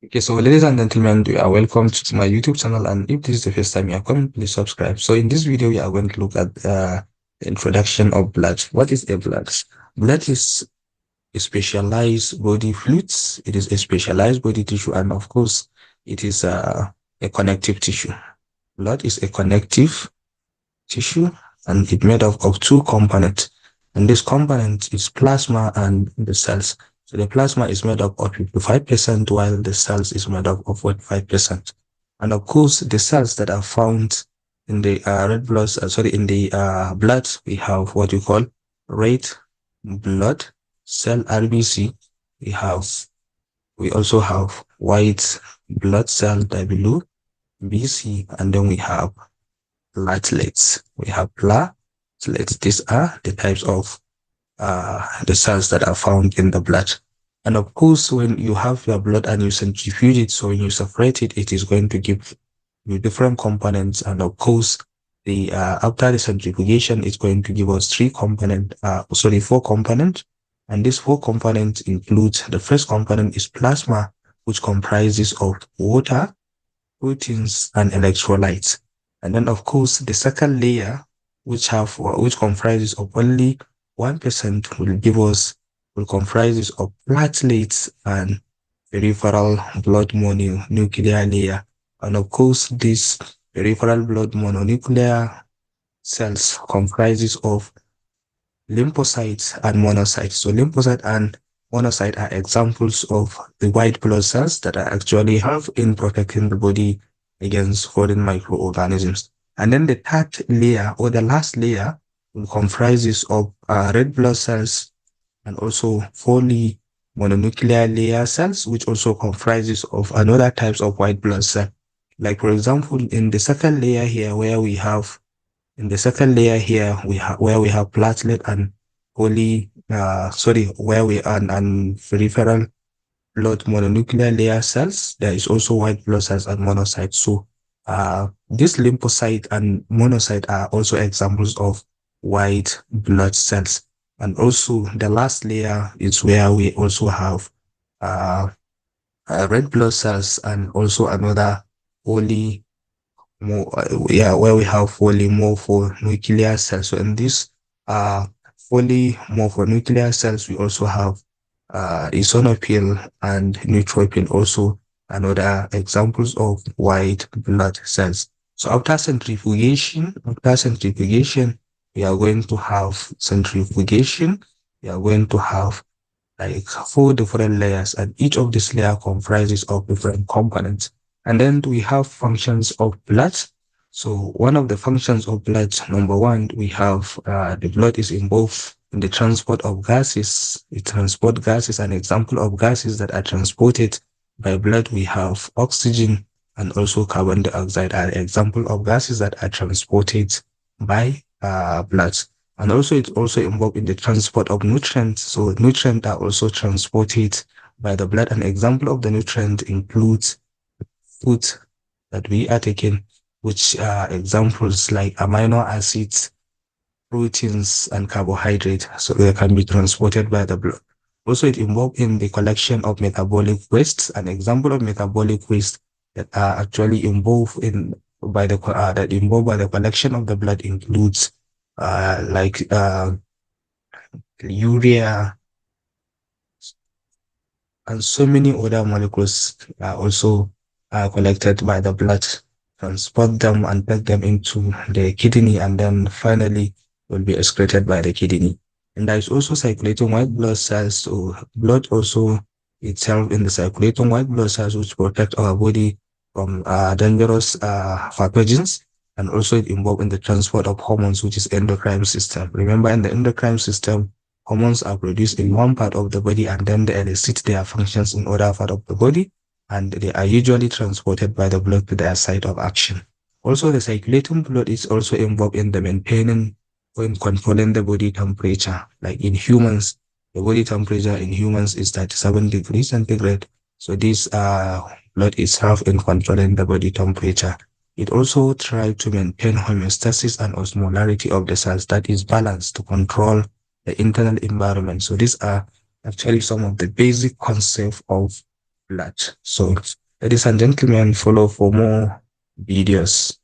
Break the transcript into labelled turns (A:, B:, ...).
A: Okay, so ladies and gentlemen, you are welcome to my YouTube channel, and if this is the first time you are coming, please subscribe. So in this video, we are going to look at the introduction of blood. What is a blood? Blood is a specialized body fluids. It is a specialized body tissue, and of course, it is a connective tissue. Blood is a connective tissue, and it's made up of two components. And this component is plasma and the cells. So the plasma is made up of 55%, while the cells is made up of 45%. And of course, the cells that are found in the red blood, in the blood, we have what we call red blood cell RBC. We also have white blood cell WBC, and then we have platelets. We have platelets. These are the types of the cells that are found in the blood. And of course, when you have your blood and you centrifuge it, so when you separate it, it is going to give you different components. And of course, the after the centrifugation, it's going to give us four components. And these four components include the first component is plasma, which comprises of water, proteins, and electrolytes. And then, of course, the second layer, which comprises of only 1%, will comprises of platelets and peripheral blood mononuclear layer. And of course, this peripheral blood mononuclear cells comprises of lymphocytes and monocytes. So lymphocyte and monocyte are examples of the white blood cells that are actually help in protecting the body against foreign microorganisms. And then the third layer, or the last layer, comprises of red blood cells and also fully mononuclear layer cells, which also comprises of another types of white blood cell. Like for example, in the second layer here, where we have platelet and peripheral blood mononuclear layer cells, there is also white blood cells and monocytes. So this lymphocyte and monocyte are also examples of white blood cells. And also the last layer is where we also have uh, red blood cells and also another poly where we have polymorphonuclear cells. So in this polymorphonuclear cells, we also have eosinophil and neutrophil, also another examples of white blood cells. So after centrifugation, we are going to have centrifugation. We are going to have like four different layers, and each of these layers comprises of different components. And then we have functions of blood. So one of the functions of blood, number one, we have the blood is involved in the transport of gases. It transport gases. An example of gases that are transported by blood, we have oxygen and also carbon dioxide are example of gases that are transported by blood. And also it's also involved in the transport of nutrients. So nutrients are also transported by the blood. An example of the nutrient includes food that we are taking, which are examples like amino acids, proteins, and carbohydrates. So they can be transported by the blood. Also, it involved in the collection of metabolic wastes. An example of metabolic waste that are actually involved by the collection of the blood includes like urea, and so many other molecules are also collected by the blood, transport them and take them into the kidney, and then finally will be excreted by the kidney. And there is also circulating white blood cells. So blood also itself in the circulating white blood cells, which protect our body from dangerous pathogens. And also it involved in the transport of hormones, which is endocrine system. Remember, in the endocrine system, hormones are produced in one part of the body, and then they elicit their functions in other part of the body, and they are usually transported by the blood to their site of action. Also, the circulating blood is also involved in the maintaining or in controlling the body temperature. Like in humans, the body temperature in humans is 37 degrees centigrade. So this blood is help in controlling the body temperature. It also tries to maintain homeostasis and osmolarity of the cells, that is balance, to control the internal environment. So these are actually some of the basic concepts of blood. So, ladies and gentlemen, follow for more videos.